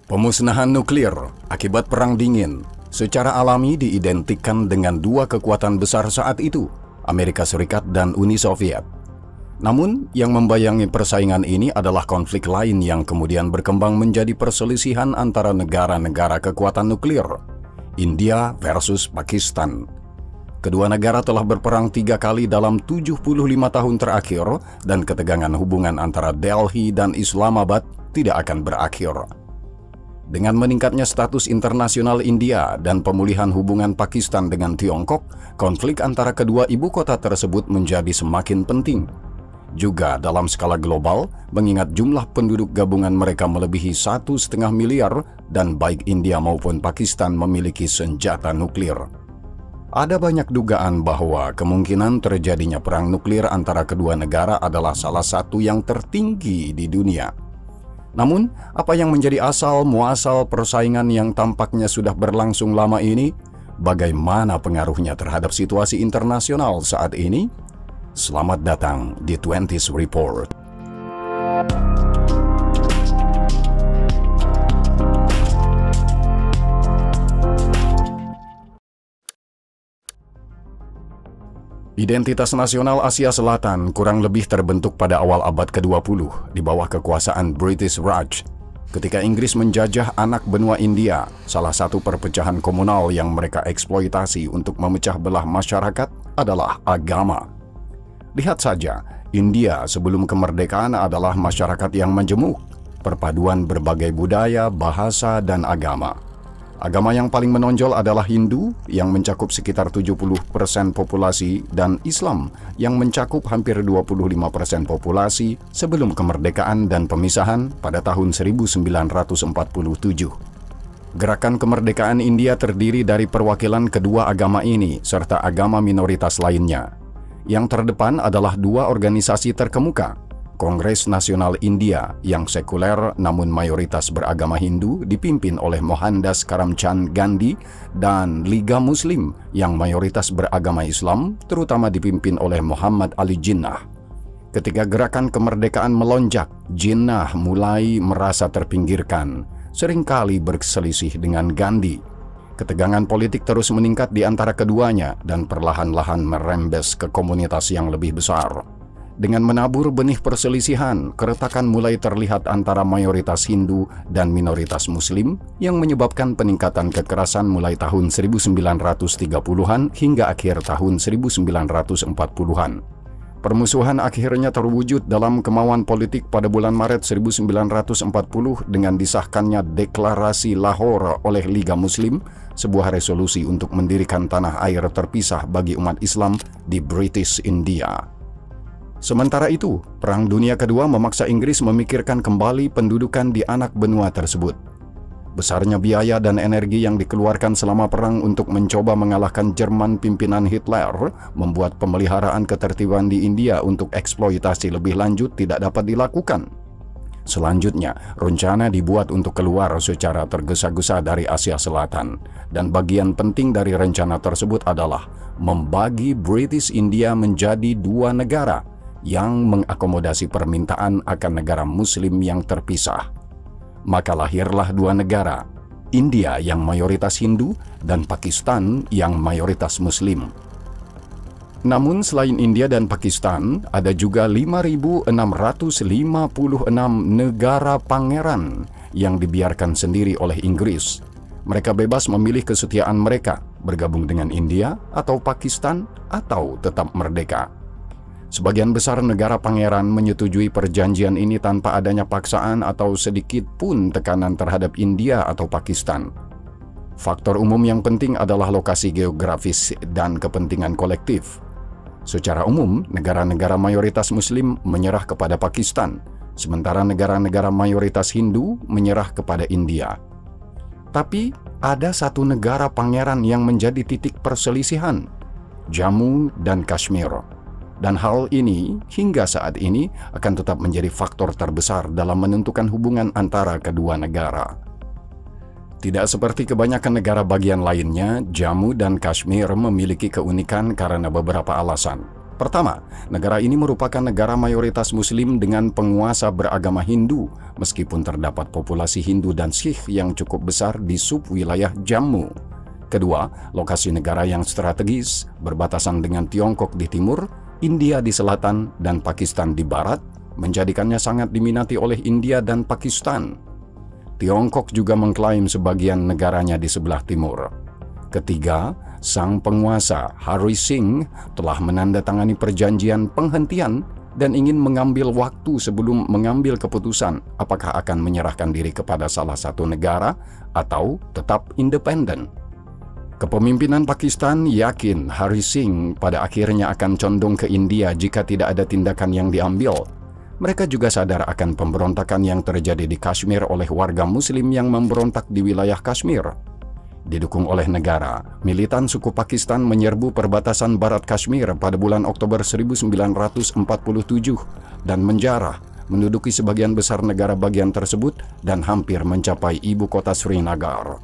Pemusnahan nuklir akibat Perang Dingin secara alami diidentikan dengan dua kekuatan besar saat itu, Amerika Serikat dan Uni Soviet. Namun, yang membayangi persaingan ini adalah konflik lain yang kemudian berkembang menjadi perselisihan antara negara-negara kekuatan nuklir, India versus Pakistan. Kedua negara telah berperang 3 kali dalam 75 tahun terakhir dan ketegangan hubungan antara Delhi dan Islamabad tidak akan berakhir. Dengan meningkatnya status internasional India dan pemulihan hubungan Pakistan dengan Tiongkok, konflik antara kedua ibu kota tersebut menjadi semakin penting. Juga dalam skala global, mengingat jumlah penduduk gabungan mereka melebihi 1,5 miliar dan baik India maupun Pakistan memiliki senjata nuklir. Ada banyak dugaan bahwa kemungkinan terjadinya perang nuklir antara kedua negara adalah salah satu yang tertinggi di dunia. Namun, apa yang menjadi asal muasal persaingan yang tampaknya sudah berlangsung lama ini? Bagaimana pengaruhnya terhadap situasi internasional saat ini? Selamat datang di 20th Report. Identitas nasional Asia Selatan kurang lebih terbentuk pada awal abad ke-20 di bawah kekuasaan British Raj. Ketika Inggris menjajah anak benua India, salah satu perpecahan komunal yang mereka eksploitasi untuk memecah belah masyarakat adalah agama. Lihat saja, India sebelum kemerdekaan adalah masyarakat yang majemuk, perpaduan berbagai budaya, bahasa, dan agama. Agama yang paling menonjol adalah Hindu yang mencakup sekitar 70% populasi dan Islam yang mencakup hampir 25% populasi sebelum kemerdekaan dan pemisahan pada tahun 1947. Gerakan kemerdekaan India terdiri dari perwakilan kedua agama ini serta agama minoritas lainnya. Yang terdepan adalah dua organisasi terkemuka, Kongres Nasional India yang sekuler namun mayoritas beragama Hindu dipimpin oleh Mohandas Karamchand Gandhi dan Liga Muslim yang mayoritas beragama Islam terutama dipimpin oleh Muhammad Ali Jinnah. Ketika gerakan kemerdekaan melonjak, Jinnah mulai merasa terpinggirkan, seringkali berselisih dengan Gandhi. Ketegangan politik terus meningkat di antara keduanya dan perlahan-lahan merembes ke komunitas yang lebih besar. Dengan menabur benih perselisihan, keretakan mulai terlihat antara mayoritas Hindu dan minoritas Muslim yang menyebabkan peningkatan kekerasan mulai tahun 1930-an hingga akhir tahun 1940-an. Permusuhan akhirnya terwujud dalam kemauan politik pada bulan Maret 1940 dengan disahkannya Deklarasi Lahore oleh Liga Muslim, sebuah resolusi untuk mendirikan tanah air terpisah bagi umat Islam di British India. Sementara itu, Perang Dunia Kedua memaksa Inggris memikirkan kembali pendudukan di anak benua tersebut. Besarnya biaya dan energi yang dikeluarkan selama perang untuk mencoba mengalahkan Jerman pimpinan Hitler membuat pemeliharaan ketertiban di India untuk eksploitasi lebih lanjut tidak dapat dilakukan. Selanjutnya, rencana dibuat untuk keluar secara tergesa-gesa dari Asia Selatan, dan bagian penting dari rencana tersebut adalah membagi British India menjadi dua negara yang mengakomodasi permintaan akan negara Muslim yang terpisah. Maka lahirlah dua negara, India yang mayoritas Hindu dan Pakistan yang mayoritas Muslim. Namun selain India dan Pakistan, ada juga 5.656 negara pangeran yang dibiarkan sendiri oleh Inggris. Mereka bebas memilih kesetiaan mereka, bergabung dengan India atau Pakistan atau tetap merdeka. Sebagian besar negara pangeran menyetujui perjanjian ini tanpa adanya paksaan atau sedikit pun tekanan terhadap India atau Pakistan. Faktor umum yang penting adalah lokasi geografis dan kepentingan kolektif. Secara umum, negara-negara mayoritas Muslim menyerah kepada Pakistan, sementara negara-negara mayoritas Hindu menyerah kepada India. Tapi, ada satu negara pangeran yang menjadi titik perselisihan, Jammu dan Kashmir. Dan hal ini hingga saat ini akan tetap menjadi faktor terbesar dalam menentukan hubungan antara kedua negara. Tidak seperti kebanyakan negara bagian lainnya, Jammu dan Kashmir memiliki keunikan karena beberapa alasan. Pertama, negara ini merupakan negara mayoritas Muslim dengan penguasa beragama Hindu, meskipun terdapat populasi Hindu dan Sikh yang cukup besar di subwilayah Jammu. Kedua, lokasi negara yang strategis, berbatasan dengan Tiongkok di timur, India di selatan, dan Pakistan di barat, menjadikannya sangat diminati oleh India dan Pakistan. Tiongkok juga mengklaim sebagian negaranya di sebelah timur. Ketiga, sang penguasa Hari Singh telah menandatangani perjanjian penghentian dan ingin mengambil waktu sebelum mengambil keputusan apakah akan menyerahkan diri kepada salah satu negara atau tetap independen. Kepemimpinan Pakistan yakin Hari Singh pada akhirnya akan condong ke India jika tidak ada tindakan yang diambil. Mereka juga sadar akan pemberontakan yang terjadi di Kashmir oleh warga Muslim yang memberontak di wilayah Kashmir. Didukung oleh negara, militan suku Pakistan menyerbu perbatasan barat Kashmir pada bulan Oktober 1947 dan menjarah, menduduki sebagian besar negara bagian tersebut dan hampir mencapai ibu kota Srinagar.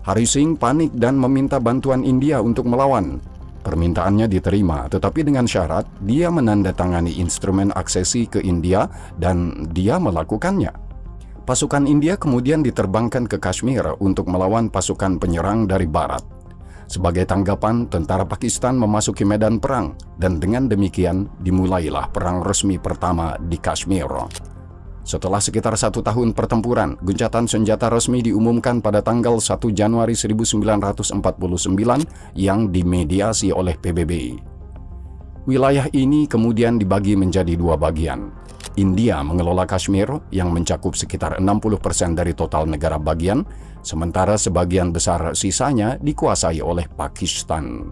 Hari Singh panik dan meminta bantuan India untuk melawan. Permintaannya diterima, tetapi dengan syarat dia menandatangani instrumen aksesi ke India dan dia melakukannya. Pasukan India kemudian diterbangkan ke Kashmir untuk melawan pasukan penyerang dari barat. Sebagai tanggapan, tentara Pakistan memasuki medan perang, dan dengan demikian dimulailah perang resmi pertama di Kashmir. Setelah sekitar 1 tahun pertempuran, gencatan senjata resmi diumumkan pada tanggal 1 Januari 1949 yang dimediasi oleh PBB. Wilayah ini kemudian dibagi menjadi 2 bagian. India mengelola Kashmir yang mencakup sekitar 60% dari total negara bagian, sementara sebagian besar sisanya dikuasai oleh Pakistan.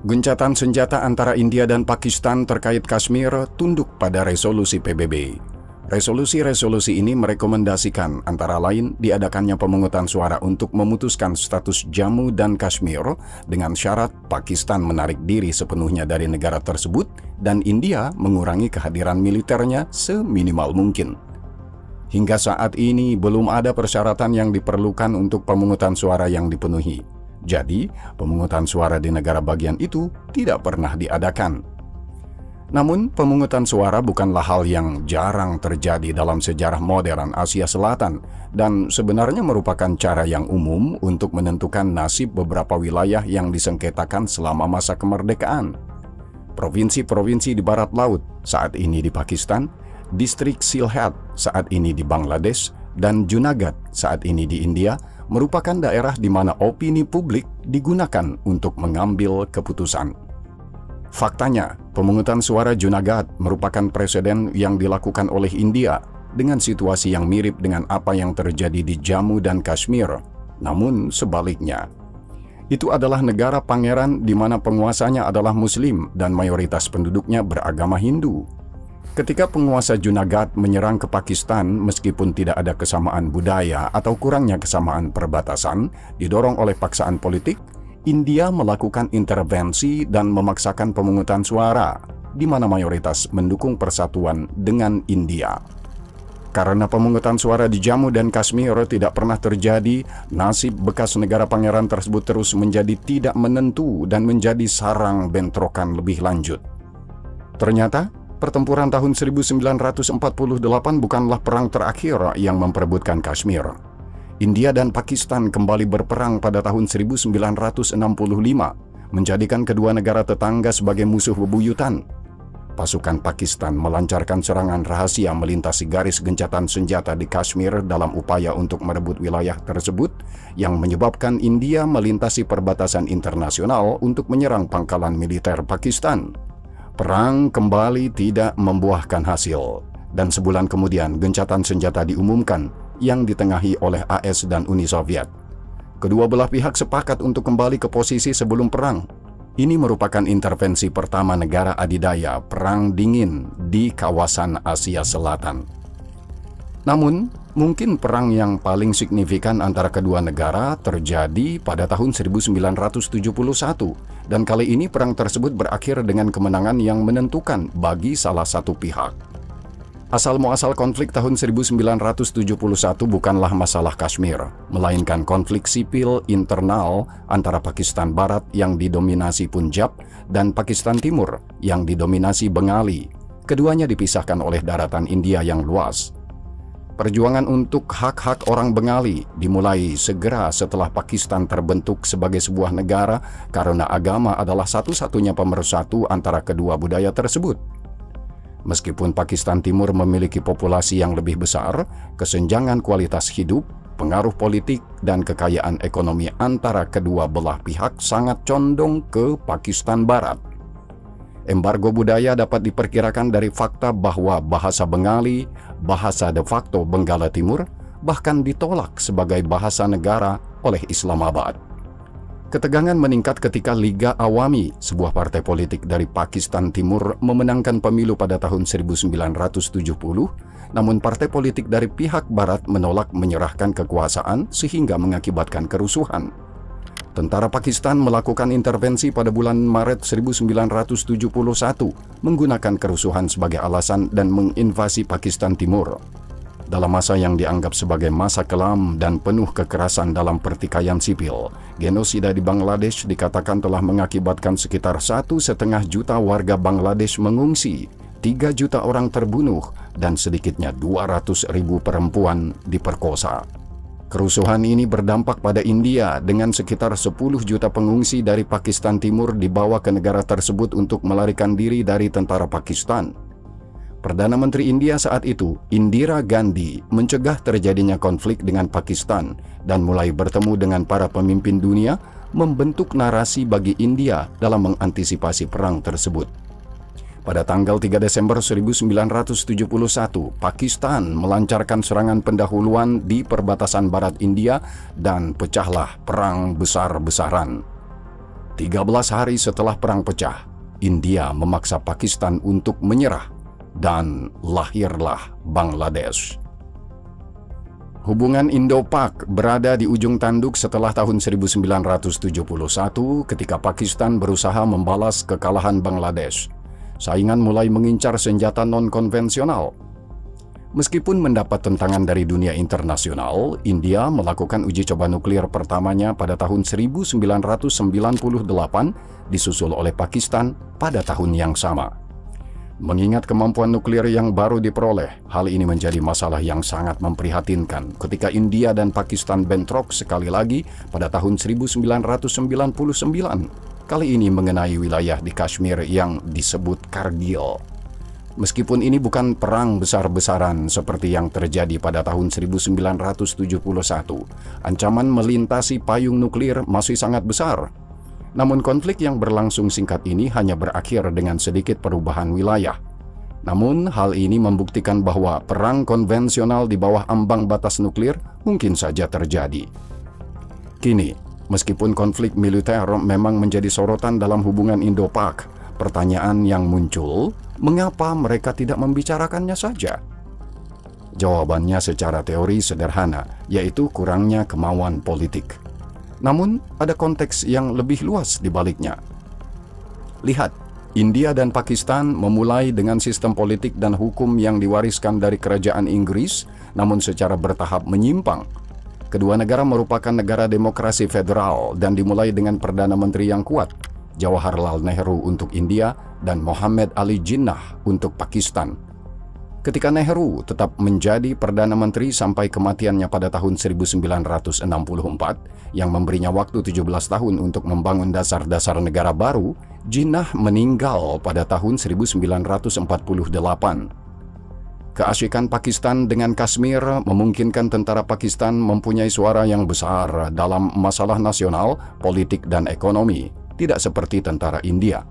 Gencatan senjata antara India dan Pakistan terkait Kashmir tunduk pada resolusi PBB. Resolusi-resolusi ini merekomendasikan antara lain diadakannya pemungutan suara untuk memutuskan status Jammu dan Kashmir dengan syarat Pakistan menarik diri sepenuhnya dari negara tersebut dan India mengurangi kehadiran militernya seminimal mungkin. Hingga saat ini belum ada persyaratan yang diperlukan untuk pemungutan suara yang dipenuhi. Jadi, pemungutan suara di negara bagian itu tidak pernah diadakan. Namun, pemungutan suara bukanlah hal yang jarang terjadi dalam sejarah modern Asia Selatan dan sebenarnya merupakan cara yang umum untuk menentukan nasib beberapa wilayah yang disengketakan selama masa kemerdekaan. Provinsi-provinsi di barat laut, saat ini di Pakistan, distrik Sylhet, saat ini di Bangladesh, dan Junagadh, saat ini di India, merupakan daerah di mana opini publik digunakan untuk mengambil keputusan. Faktanya, pemungutan suara Junagadh merupakan presiden yang dilakukan oleh India dengan situasi yang mirip dengan apa yang terjadi di Jammu dan Kashmir. Namun sebaliknya, itu adalah negara pangeran di mana penguasanya adalah Muslim dan mayoritas penduduknya beragama Hindu. Ketika penguasa Junagadh menyerang ke Pakistan meskipun tidak ada kesamaan budaya atau kurangnya kesamaan perbatasan, didorong oleh paksaan politik, India melakukan intervensi dan memaksakan pemungutan suara, di mana mayoritas mendukung persatuan dengan India. Karena pemungutan suara di Jammu dan Kashmir tidak pernah terjadi, nasib bekas negara pangeran tersebut terus menjadi tidak menentu dan menjadi sarang bentrokan lebih lanjut. Ternyata, pertempuran tahun 1948 bukanlah perang terakhir yang memperebutkan Kashmir. India dan Pakistan kembali berperang pada tahun 1965, menjadikan kedua negara tetangga sebagai musuh bebuyutan. Pasukan Pakistan melancarkan serangan rahasia melintasi garis gencatan senjata di Kashmir dalam upaya untuk merebut wilayah tersebut, yang menyebabkan India melintasi perbatasan internasional untuk menyerang pangkalan militer Pakistan. Perang kembali tidak membuahkan hasil, dan sebulan kemudian gencatan senjata diumumkan yang ditengahi oleh AS dan Uni Soviet. Kedua belah pihak sepakat untuk kembali ke posisi sebelum perang. Ini merupakan intervensi pertama negara adidaya Perang Dingin di kawasan Asia Selatan. Namun, mungkin perang yang paling signifikan antara kedua negara terjadi pada tahun 1971, dan kali ini perang tersebut berakhir dengan kemenangan yang menentukan bagi salah satu pihak. Asal-muasal konflik tahun 1971 bukanlah masalah Kashmir, melainkan konflik sipil internal antara Pakistan Barat yang didominasi Punjab dan Pakistan Timur yang didominasi Bengali. Keduanya dipisahkan oleh daratan India yang luas. Perjuangan untuk hak-hak orang Bengali dimulai segera setelah Pakistan terbentuk sebagai sebuah negara karena agama adalah satu-satunya pemersatu antara kedua budaya tersebut. Meskipun Pakistan Timur memiliki populasi yang lebih besar, kesenjangan kualitas hidup, pengaruh politik, dan kekayaan ekonomi antara kedua belah pihak sangat condong ke Pakistan Barat. Embargo budaya dapat diperkirakan dari fakta bahwa bahasa Bengali, bahasa de facto Benggala Timur, bahkan ditolak sebagai bahasa negara oleh Islamabad. Ketegangan meningkat ketika Liga Awami, sebuah partai politik dari Pakistan Timur, memenangkan pemilu pada tahun 1970, namun partai politik dari pihak Barat menolak menyerahkan kekuasaan sehingga mengakibatkan kerusuhan. Tentara Pakistan melakukan intervensi pada bulan Maret 1971 menggunakan kerusuhan sebagai alasan dan menginvasi Pakistan Timur. Dalam masa yang dianggap sebagai masa kelam dan penuh kekerasan dalam pertikaian sipil, genosida di Bangladesh dikatakan telah mengakibatkan sekitar 1,5 juta warga Bangladesh mengungsi, 3 juta orang terbunuh, dan sedikitnya 200.000 perempuan diperkosa. Kerusuhan ini berdampak pada India dengan sekitar 10 juta pengungsi dari Pakistan Timur dibawa ke negara tersebut untuk melarikan diri dari tentara Pakistan. Perdana Menteri India saat itu, Indira Gandhi, mencegah terjadinya konflik dengan Pakistan dan mulai bertemu dengan para pemimpin dunia, membentuk narasi bagi India dalam mengantisipasi perang tersebut. Pada tanggal 3 Desember 1971, Pakistan melancarkan serangan pendahuluan di perbatasan barat India dan pecahlah perang besar-besaran. 13 hari setelah perang pecah, India memaksa Pakistan untuk menyerah dan lahirlah Bangladesh. Hubungan Indo-Pak berada di ujung tanduk setelah tahun 1971 ketika Pakistan berusaha membalas kekalahan Bangladesh. Saingan mulai mengincar senjata non-konvensional. Meskipun mendapat tentangan dari dunia internasional, India melakukan uji coba nuklir pertamanya pada tahun 1998, disusul oleh Pakistan pada tahun yang sama. Mengingat kemampuan nuklir yang baru diperoleh, hal ini menjadi masalah yang sangat memprihatinkan ketika India dan Pakistan bentrok sekali lagi pada tahun 1999, kali ini mengenai wilayah di Kashmir yang disebut Kargil. Meskipun ini bukan perang besar-besaran seperti yang terjadi pada tahun 1971, ancaman melintasi payung nuklir masih sangat besar. Namun konflik yang berlangsung singkat ini hanya berakhir dengan sedikit perubahan wilayah. Namun hal ini membuktikan bahwa perang konvensional di bawah ambang batas nuklir mungkin saja terjadi. Kini, meskipun konflik militer memang menjadi sorotan dalam hubungan Indo-Pak, pertanyaan yang muncul, mengapa mereka tidak membicarakannya saja? Jawabannya secara teori sederhana, yaitu kurangnya kemauan politik. Namun, ada konteks yang lebih luas di baliknya. Lihat, India dan Pakistan memulai dengan sistem politik dan hukum yang diwariskan dari kerajaan Inggris, namun secara bertahap menyimpang. Kedua negara merupakan negara demokrasi federal dan dimulai dengan Perdana Menteri yang kuat, Jawaharlal Nehru untuk India dan Muhammad Ali Jinnah untuk Pakistan. Ketika Nehru tetap menjadi Perdana Menteri sampai kematiannya pada tahun 1964, yang memberinya waktu 17 tahun untuk membangun dasar-dasar negara baru, Jinnah meninggal pada tahun 1948. Keasyikan Pakistan dengan Kashmir memungkinkan tentara Pakistan mempunyai suara yang besar dalam masalah nasional, politik, dan ekonomi, tidak seperti tentara India.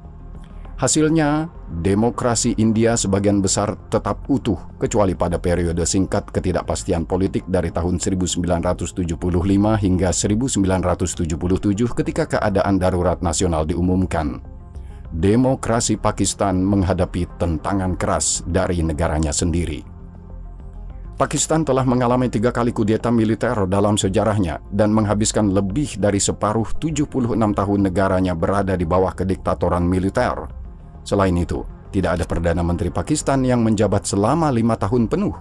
Hasilnya, demokrasi India sebagian besar tetap utuh, kecuali pada periode singkat ketidakpastian politik dari tahun 1975 hingga 1977 ketika keadaan darurat nasional diumumkan. Demokrasi Pakistan menghadapi tentangan keras dari negaranya sendiri. Pakistan telah mengalami 3 kali kudeta militer dalam sejarahnya dan menghabiskan lebih dari separuh 76 tahun negaranya berada di bawah kediktatoran militer. Selain itu, tidak ada Perdana Menteri Pakistan yang menjabat selama 5 tahun penuh.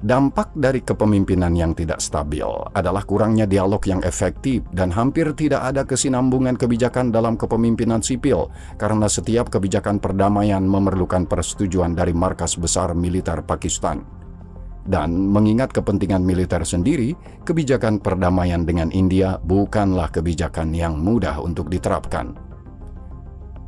Dampak dari kepemimpinan yang tidak stabil adalah kurangnya dialog yang efektif dan hampir tidak ada kesinambungan kebijakan dalam kepemimpinan sipil karena setiap kebijakan perdamaian memerlukan persetujuan dari markas besar militer Pakistan. Dan mengingat kepentingan militer sendiri, kebijakan perdamaian dengan India bukanlah kebijakan yang mudah untuk diterapkan.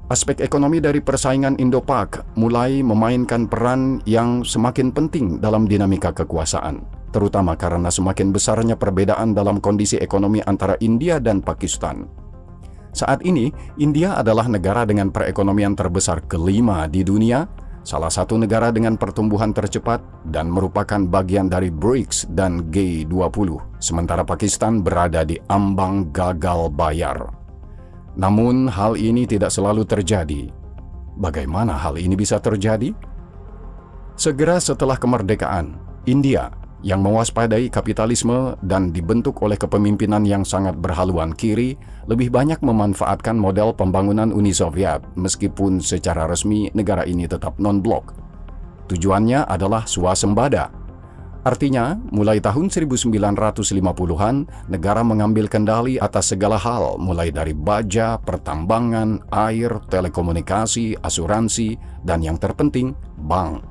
Aspek ekonomi dari persaingan Indo-Pak mulai memainkan peran yang semakin penting dalam dinamika kekuasaan, terutama karena semakin besarnya perbedaan dalam kondisi ekonomi antara India dan Pakistan. Saat ini, India adalah negara dengan perekonomian terbesar kelima di dunia, salah satu negara dengan pertumbuhan tercepat, dan merupakan bagian dari BRICS dan G20, sementara Pakistan berada di ambang gagal bayar. Namun, hal ini tidak selalu terjadi. Bagaimana hal ini bisa terjadi? Segera setelah kemerdekaan, India yang mewaspadai kapitalisme dan dibentuk oleh kepemimpinan yang sangat berhaluan kiri, lebih banyak memanfaatkan model pembangunan Uni Soviet, meskipun secara resmi negara ini tetap non-blok. Tujuannya adalah swasembada. Artinya, mulai tahun 1950-an, negara mengambil kendali atas segala hal, mulai dari baja, pertambangan, air, telekomunikasi, asuransi, dan yang terpenting, bank.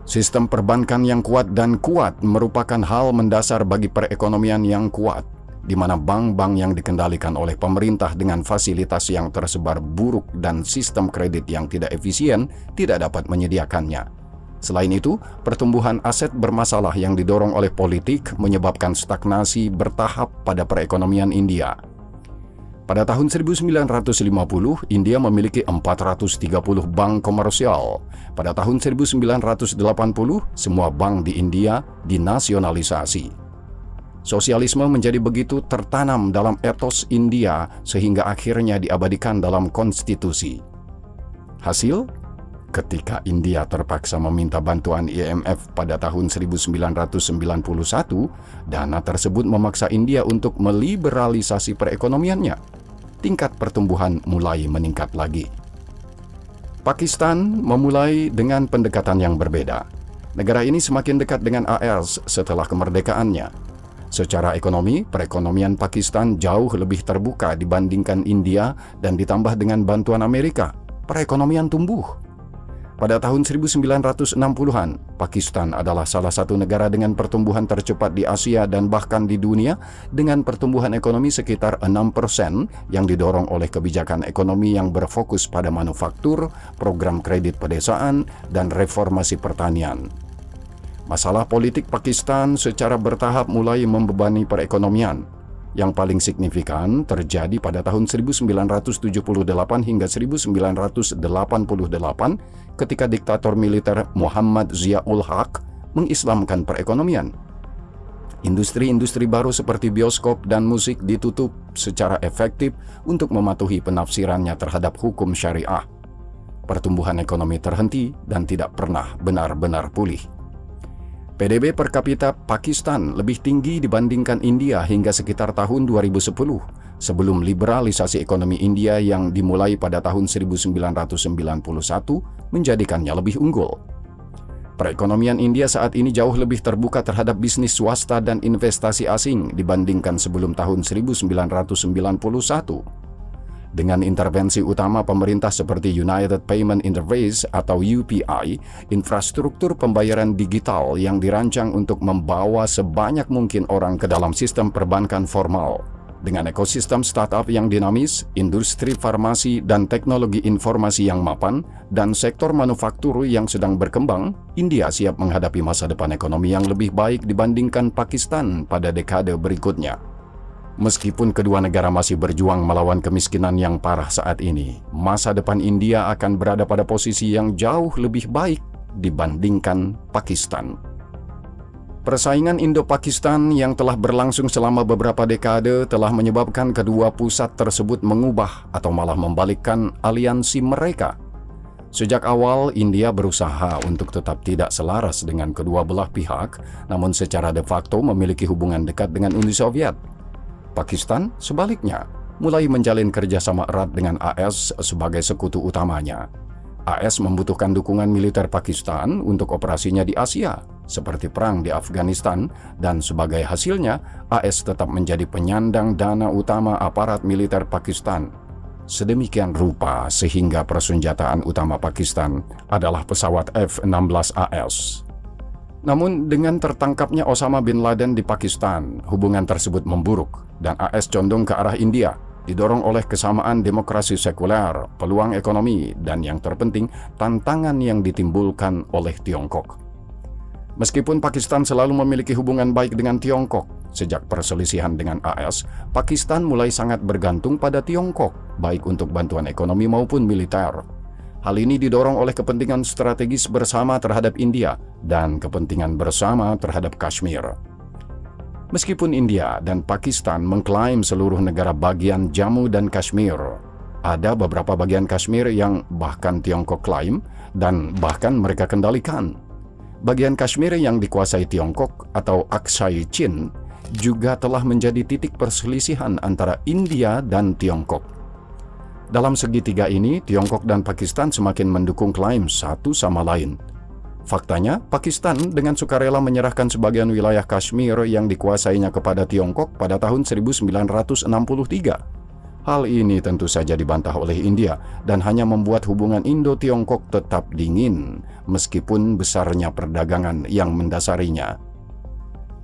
Sistem perbankan yang kuat dan kuat merupakan hal mendasar bagi perekonomian yang kuat, di mana bank-bank yang dikendalikan oleh pemerintah dengan fasilitas yang tersebar buruk dan sistem kredit yang tidak efisien tidak dapat menyediakannya. Selain itu, pertumbuhan aset bermasalah yang didorong oleh politik menyebabkan stagnasi bertahap pada perekonomian India. Pada tahun 1950, India memiliki 430 bank komersial. Pada tahun 1980, semua bank di India dinasionalisasi. Sosialisme menjadi begitu tertanam dalam etos India sehingga akhirnya diabadikan dalam konstitusi. Hasil? Ketika India terpaksa meminta bantuan IMF pada tahun 1991, dana tersebut memaksa India untuk meliberalisasi perekonomiannya. Tingkat pertumbuhan mulai meningkat lagi. Pakistan memulai dengan pendekatan yang berbeda. Negara ini semakin dekat dengan AS setelah kemerdekaannya. Secara ekonomi, perekonomian Pakistan jauh lebih terbuka dibandingkan India dan ditambah dengan bantuan Amerika, perekonomian tumbuh. Pada tahun 1960-an, Pakistan adalah salah satu negara dengan pertumbuhan tercepat di Asia dan bahkan di dunia dengan pertumbuhan ekonomi sekitar 6% yang didorong oleh kebijakan ekonomi yang berfokus pada manufaktur, program kredit pedesaan, dan reformasi pertanian. Masalah politik Pakistan secara bertahap mulai membebani perekonomian. Yang paling signifikan terjadi pada tahun 1978 hingga 1988 ketika diktator militer Muhammad Zia-ul Haq mengislamkan perekonomian. Industri-industri baru seperti bioskop dan musik ditutup secara efektif untuk mematuhi penafsirannya terhadap hukum syariah. Pertumbuhan ekonomi terhenti dan tidak pernah benar-benar pulih. PDB per kapita Pakistan lebih tinggi dibandingkan India hingga sekitar tahun 2010, sebelum liberalisasi ekonomi India yang dimulai pada tahun 1991 menjadikannya lebih unggul. Perekonomian India saat ini jauh lebih terbuka terhadap bisnis swasta dan investasi asing dibandingkan sebelum tahun 1991. Dengan intervensi utama pemerintah seperti United Payment Interface atau UPI, infrastruktur pembayaran digital yang dirancang untuk membawa sebanyak mungkin orang ke dalam sistem perbankan formal. Dengan ekosistem startup yang dinamis, industri farmasi dan teknologi informasi yang mapan, dan sektor manufaktur yang sedang berkembang, India siap menghadapi masa depan ekonomi yang lebih baik dibandingkan Pakistan pada dekade berikutnya. Meskipun kedua negara masih berjuang melawan kemiskinan yang parah saat ini, masa depan India akan berada pada posisi yang jauh lebih baik dibandingkan Pakistan. Persaingan Indo-Pakistan yang telah berlangsung selama beberapa dekade telah menyebabkan kedua pusat tersebut mengubah atau malah membalikkan aliansi mereka. Sejak awal, India berusaha untuk tetap tidak selaras dengan kedua belah pihak, namun secara de facto memiliki hubungan dekat dengan Uni Soviet. Pakistan, sebaliknya, mulai menjalin kerjasama erat dengan AS sebagai sekutu utamanya. AS membutuhkan dukungan militer Pakistan untuk operasinya di Asia, seperti perang di Afghanistan, dan sebagai hasilnya, AS tetap menjadi penyandang dana utama aparat militer Pakistan. Sedemikian rupa sehingga persenjataan utama Pakistan adalah pesawat F-16 AS. Namun dengan tertangkapnya Osama bin Laden di Pakistan, hubungan tersebut memburuk dan AS condong ke arah India, didorong oleh kesamaan demokrasi sekuler, peluang ekonomi, dan yang terpenting, tantangan yang ditimbulkan oleh Tiongkok. Meskipun Pakistan selalu memiliki hubungan baik dengan Tiongkok, sejak perselisihan dengan AS, Pakistan mulai sangat bergantung pada Tiongkok, baik untuk bantuan ekonomi maupun militer. Hal ini didorong oleh kepentingan strategis bersama terhadap India dan kepentingan bersama terhadap Kashmir. Meskipun India dan Pakistan mengklaim seluruh negara bagian Jammu dan Kashmir, ada beberapa bagian Kashmir yang bahkan Tiongkok klaim dan bahkan mereka kendalikan. Bagian Kashmir yang dikuasai Tiongkok atau Aksai Chin juga telah menjadi titik perselisihan antara India dan Tiongkok. Dalam segitiga ini, Tiongkok dan Pakistan semakin mendukung klaim satu sama lain. Faktanya, Pakistan dengan sukarela menyerahkan sebagian wilayah Kashmir yang dikuasainya kepada Tiongkok pada tahun 1963. Hal ini tentu saja dibantah oleh India dan hanya membuat hubungan Indo-Tiongkok tetap dingin, meskipun besarnya perdagangan yang mendasarinya.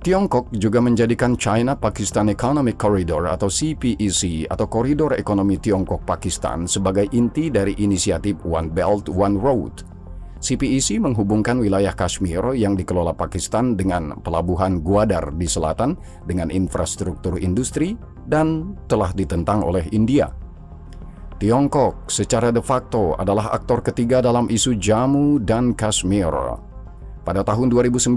Tiongkok juga menjadikan China-Pakistan Economic Corridor atau CPEC atau Koridor Ekonomi Tiongkok-Pakistan sebagai inti dari inisiatif One Belt, One Road. CPEC menghubungkan wilayah Kashmir yang dikelola Pakistan dengan pelabuhan Gwadar di selatan dengan infrastruktur industri dan telah ditentang oleh India. Tiongkok secara de facto adalah aktor ketiga dalam isu Jammu dan Kashmir. Pada tahun 2019,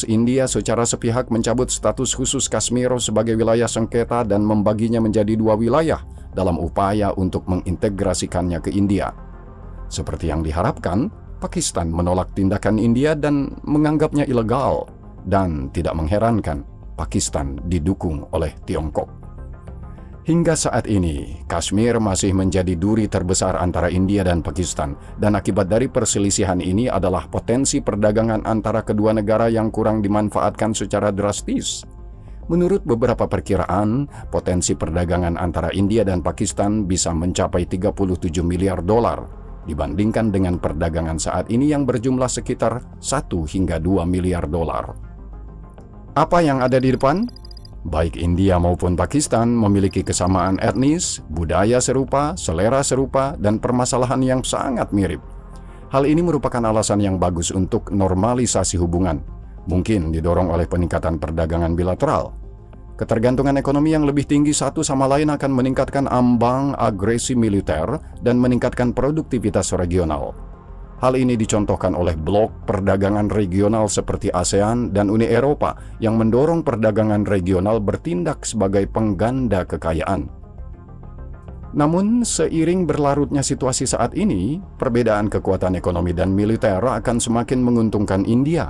India secara sepihak mencabut status khusus Kashmir sebagai wilayah sengketa dan membaginya menjadi dua wilayah dalam upaya untuk mengintegrasikannya ke India. Seperti yang diharapkan, Pakistan menolak tindakan India dan menganggapnya ilegal, dan tidak mengherankan, Pakistan didukung oleh Tiongkok. Hingga saat ini, Kashmir masih menjadi duri terbesar antara India dan Pakistan, dan akibat dari perselisihan ini adalah potensi perdagangan antara kedua negara yang kurang dimanfaatkan secara drastis. Menurut beberapa perkiraan, potensi perdagangan antara India dan Pakistan bisa mencapai 37 miliar dolar, dibandingkan dengan perdagangan saat ini yang berjumlah sekitar 1 hingga 2 miliar dolar. Apa yang ada di depan? Baik India maupun Pakistan memiliki kesamaan etnis, budaya serupa, selera serupa, dan permasalahan yang sangat mirip. Hal ini merupakan alasan yang bagus untuk normalisasi hubungan, mungkin didorong oleh peningkatan perdagangan bilateral. Ketergantungan ekonomi yang lebih tinggi satu sama lain akan meningkatkan ambang agresi militer dan meningkatkan produktivitas regional. Hal ini dicontohkan oleh blok perdagangan regional seperti ASEAN dan Uni Eropa yang mendorong perdagangan regional bertindak sebagai pengganda kekayaan. Namun, seiring berlarutnya situasi saat ini, perbedaan kekuatan ekonomi dan militer akan semakin menguntungkan India.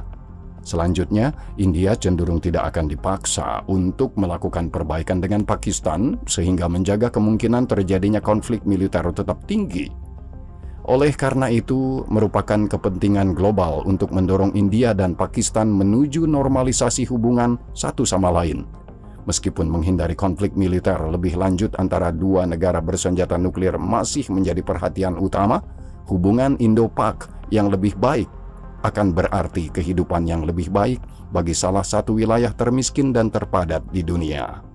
Selanjutnya, India cenderung tidak akan dipaksa untuk melakukan perbaikan dengan Pakistan sehingga menjaga kemungkinan terjadinya konflik militer tetap tinggi. Oleh karena itu, merupakan kepentingan global untuk mendorong India dan Pakistan menuju normalisasi hubungan satu sama lain. Meskipun menghindari konflik militer lebih lanjut antara dua negara bersenjata nuklir masih menjadi perhatian utama, hubungan Indo-Pak yang lebih baik akan berarti kehidupan yang lebih baik bagi salah satu wilayah termiskin dan terpadat di dunia.